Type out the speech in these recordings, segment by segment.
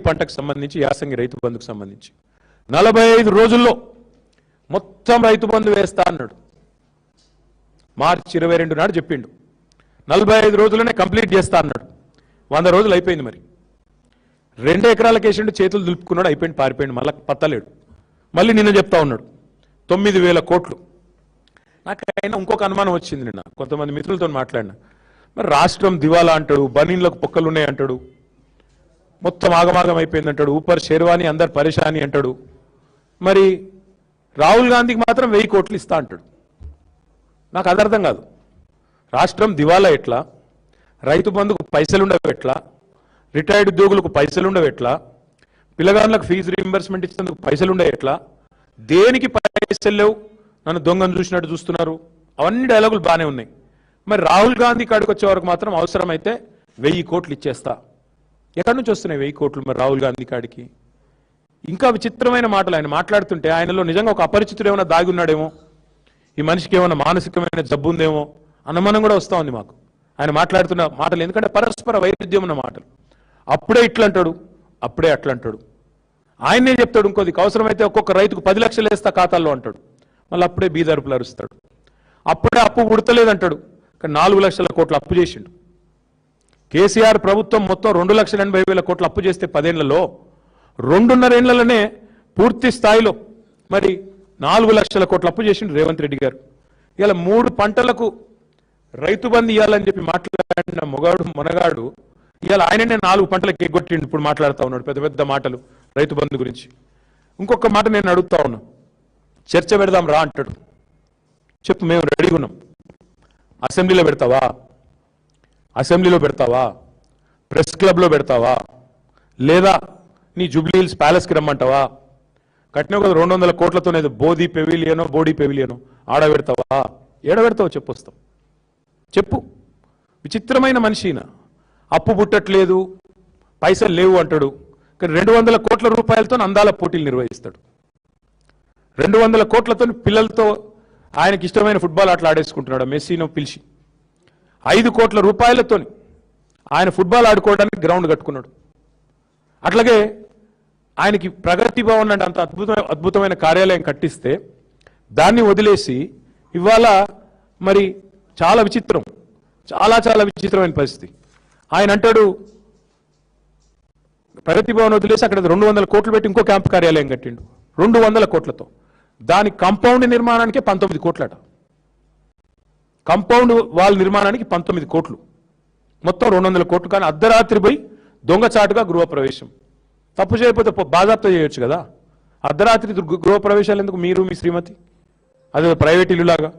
పంటకు సంబంధించి యాసంగి రైతు బంధుకు సంబంధించి 45 రోజుల్లో మొత్తం రైతు బంధు వేస్తా అన్నాడు. మార్చి 22 నాడు చెప్పిండు. 45 రోజుల్లోనే కంప్లీట్ చేస్తా అన్నాడు. 100 రోజులు అయిపోయింది. మరి 2 ఎకరాలకు వేసిండు, చేతులు దులుపుకున్నాడు, అయిపోయింది, పారిపోయింది, మళ్ళీ పత్తలేడు. మళ్ళీ నిన్న చెప్తా ఉన్నాడు 9,000 కోట్లు. నాకైనా ఇంకొక అనుమానం వచ్చింది. నిన్న కొంతమంది మిత్రులతో మాట్లాడినా, మరి రాష్ట్రం దివాలా అంటాడు, బనీన్లకు పొక్కలు ఉన్నాయి అంటాడు, మొత్తం ఆగమాగం అయిపోయింది అంటాడు, ఊపర్ షేర్వానీ అందరు పరేషాని అంటాడు. మరి రాహుల్ గాంధీకి మాత్రం 1000 కోట్లు ఇస్తా అంటాడు. నాకు అది అర్థం కాదు. రాష్ట్రం దివాలా ఎట్లా, రైతు బంధుకు పైసలు ఉండవు ఎట్లా, రిటైర్డ్ ఉద్యోగులకు పైసలు ఉండవు ఎట్లా, పిల్లగాళ్ళకు ఫీజు రీయింబర్స్మెంట్ ఇచ్చేందుకు పైసలు ఉండవు ఎట్లా, దేనికి పైసలు లేవు, నన్ను దొంగను చూసినట్టు చూస్తున్నారు, అవన్నీ డైలాగులు బాగానే ఉన్నాయి. మరి రాహుల్ గాంధీ కాడికి వచ్చే వరకు మాత్రం అవసరమైతే 1000 కోట్లు ఇచ్చేస్తా. ఎక్కడి నుంచి వస్తున్నాయి 1000 కోట్లు మరి రాహుల్ గాంధీ కాడికి? ఇంకా విచిత్రమైన మాటలు ఆయన మాట్లాడుతుంటే ఆయనలో నిజంగా ఒక అపరిచితుడు ఏమైనా దాగి ఉన్నాడేమో, ఈ మనిషికి ఏమైనా మానసికమైన జబ్బు ఉందేమో అనుమానం కూడా వస్తూ ఉంది మాకు ఆయన మాట్లాడుతున్న మాటలు. ఎందుకంటే పరస్పర వైరుధ్యం ఉన్న మాటలు. అప్పుడే ఇట్లా అంటాడు, అప్పుడే అట్లా అంటాడు. ఆయనే చెప్తాడు ఇంకోది, అవసరమైతే ఒక్కొక్క రైతుకు 10 లక్షలు వేస్తా ఖాతాల్లో అంటాడు. మళ్ళీ అప్పుడే బీదరుపులు అరుస్తాడు. అప్పుడే అప్పు పుడతలేదంటాడు, కానీ 4 లక్షల కోట్లు అప్పు చేసిండు. కేసీఆర్ ప్రభుత్వం మొత్తం 2,80,000 కోట్లు అప్పు చేస్తే 10 ఏళ్లలో 2.5 ఏళ్లలోనే పూర్తి స్థాయిలో మరి 4 లక్షల కోట్లు అప్పు చేసిండు రేవంత్ రెడ్డి గారు. ఇలా 3 పంటలకు రైతు బంధు ఇవ్వాలని చెప్పి మాట్లాడిన మొనగాడు ఇవాళ ఆయననే 4 పంటలకు ఎగ్గొట్టిండు. ఇప్పుడు మాట్లాడుతూ ఉన్నాడు పెద్ద పెద్ద మాటలు రైతు బంధు గురించి. ఇంకొక మాట నేను అడుగుతా ఉన్నా, చర్చ పెడదాం రా అంటాడు. చెప్పు, మేము రెడీగా ఉన్నాం. అసెంబ్లీలో పెడతావా, అసెంబ్లీలో పెడతావా, ప్రెస్ క్లబ్లో పెడతావా, లేదా నీ జూబ్లీ హిల్స్ ప్యాలెస్కి రమ్మంటావా? కట్టినావు కదా 200 కోట్లతోనేది బోడీ పెవిలియనో ఆడ పెడతావా? ఏడ పెడతావో చెప్పు, వస్తాం. చెప్పు. విచిత్రమైన మనిషిన. అప్పు పుట్టట్లేదు, పైసలు లేవు అంటాడు, కానీ 200 కోట్ల రూపాయలతో అందాల పోటీలు నిర్వహిస్తాడు. 200 కోట్లతో పిల్లలతో ఆయనకి ఇష్టమైన ఫుట్బాల్ ఆటలు ఆడేసుకుంటున్నాడు. మెస్సీనో పిలిచి 5 కోట్ల రూపాయలతో ఆయన ఫుట్బాల్ ఆడుకోవడానికి గ్రౌండ్ కట్టుకున్నాడు. అట్లాగే ఆయనకి ప్రగతి భవన్ అంటే అంత అద్భుతమైన కార్యాలయం కట్టిస్తే దాన్ని వదిలేసి ఇవాళ మరి చాలా విచిత్రం, చాలా విచిత్రమైన పరిస్థితి. ఆయన అంటాడు ప్రగతి భవన్ వదిలేసి అక్కడ 200 కోట్లు పెట్టి ఇంకో క్యాంప్ కార్యాలయం కట్టిండు 200 కోట్లతో. దాని కాంపౌండ్ నిర్మాణానికే 19 కోట్లట. కాంపౌండ్ వాల్ నిర్మాణానికి 19 కోట్లు, మొత్తం 200 కోట్లు. కానీ అర్ధరాత్రి పోయి దొంగచాటుగా గృహప్రవేశం. తప్పు చేయకపోతే బాధాప్త చేయొచ్చు కదా. అర్ధరాత్రి గృహప్రవేశాలు ఎందుకు మీరు మీ శ్రీమతి? అదే ప్రైవేట్ ఇల్లులాగా.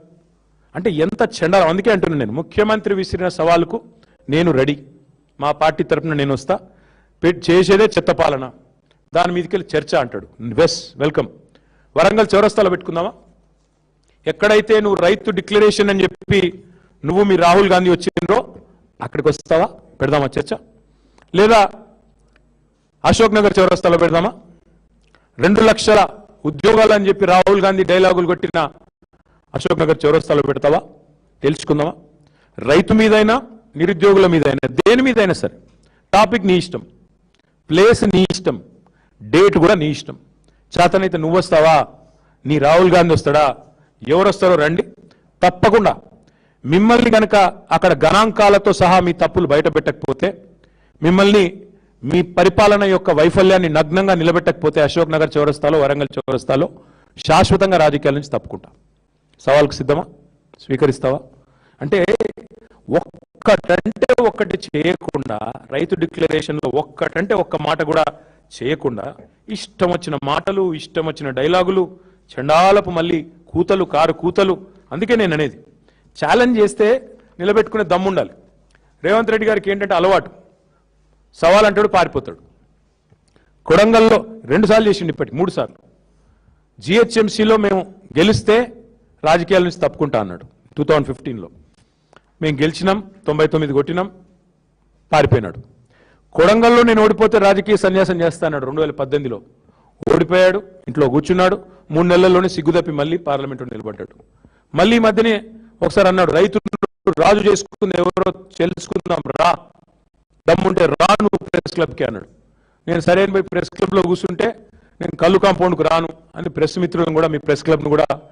అంటే ఎంత చెండాలం. అందుకే అంటున్నాను నేను, ముఖ్యమంత్రి విసిరిన సవాలుకు నేను రెడీ. మా పార్టీ తరఫున నేను వస్తా. చేసేదే చెత్త పాలన, దాని మీదకి చర్చ అంటాడు. వెల్కమ్. వరంగల్ చౌరస్తాలో పెట్టుకుందామా? ఎక్కడైతే నువ్వు రైతు డిక్లరేషన్ అని చెప్పి నువ్వు మీ రాహుల్ గాంధీ వచ్చిండ్రో అక్కడికి వస్తావా? పెడదామా చర్చ? లేదా అశోక్ నగర్ చౌరస్తాలో పెడదామా? 2 లక్షల ఉద్యోగాలు అని చెప్పి రాహుల్ గాంధీ డైలాగులు కొట్టిన అశోక్ నగర్ చౌరస్తాలో పెడతావా? తెలుసుకుందామా? రైతు మీదైనా నిరుద్యోగుల మీదైనా దేని మీదైనా సరే టాపిక్ నీ ఇష్టం, ప్లేస్ నీ ఇష్టం, డేట్ కూడా నీ ఇష్టం. చేతనైతే నువ్వు వస్తావా, నీ రాహుల్ గాంధీ వస్తాడా, ఎవరు వస్తారో రండి. తప్పకుండా మిమ్మల్ని కనుక అక్కడ గణాంకాలతో సహా మీ తప్పులు బయట పెట్టకపోతే, మిమ్మల్ని మీ పరిపాలన యొక్క వైఫల్యాన్ని నగ్నంగా నిలబెట్టకపోతే అశోక్ నగర్ చౌరస్తాలో వరంగల్ చౌరస్తాలో శాశ్వతంగా రాజకీయాల నుంచి తప్పుకుంటా. సవాల్కు సిద్ధమా? స్వీకరిస్తావా? అంటే ఒక్కటంటే ఒక్కటి చేయకుండా, రైతు డిక్లరేషన్లో ఒక్కటంటే ఒక్క మాట కూడా చేయకుండా ఇష్టం వచ్చిన మాటలు, ఇష్టం వచ్చిన డైలాగులు, చండాలపు మళ్ళీ కూతలు, కారు కూతలు. అందుకే నేను అనేది, ఛాలెంజ్ చేస్తే నిలబెట్టుకునే దమ్ముండాలి. రేవంత్ రెడ్డి గారికి ఏంటంటే అలవాటు, సవాల్ అంటాడు, పారిపోతాడు. కొడంగల్లో 2 సార్లు చేసిండు, ఇప్పటికి 3 సార్లు. జిహెచ్ఎంసీలో మేము గెలిస్తే రాజకీయాల నుంచి తప్పుకుంటా అన్నాడు 2015లో. మేము గెలిచినాం, 99 కొట్టినాం, పారిపోయినాడు. కొడంగల్లో నేను ఓడిపోతే రాజకీయ సన్యాసం చేస్తా అన్నాడు 2018లో. ఓడిపోయాడు, ఇంట్లో కూర్చున్నాడు. 3 నెలల్లోనే సిగ్గుదప్పి మళ్ళీ పార్లమెంట్లో నిలబడ్డాడు. మళ్ళీ ఈ మధ్యనే ఒకసారి అన్నాడు, రైతులు రాజు చేసుకుంది ఎవరో తెలుసుకుందాం రా, దమ్ముంటే రా నువ్వు ప్రెస్ క్లబ్కి అన్నాడు. నేను సరైన పోయి ప్రెస్ క్లబ్లో కూర్చుంటే నేను కళ్ళు కాంపౌండ్కు రాను అని ప్రెస్ మిత్రులను కూడా మీ ప్రెస్ క్లబ్ను కూడా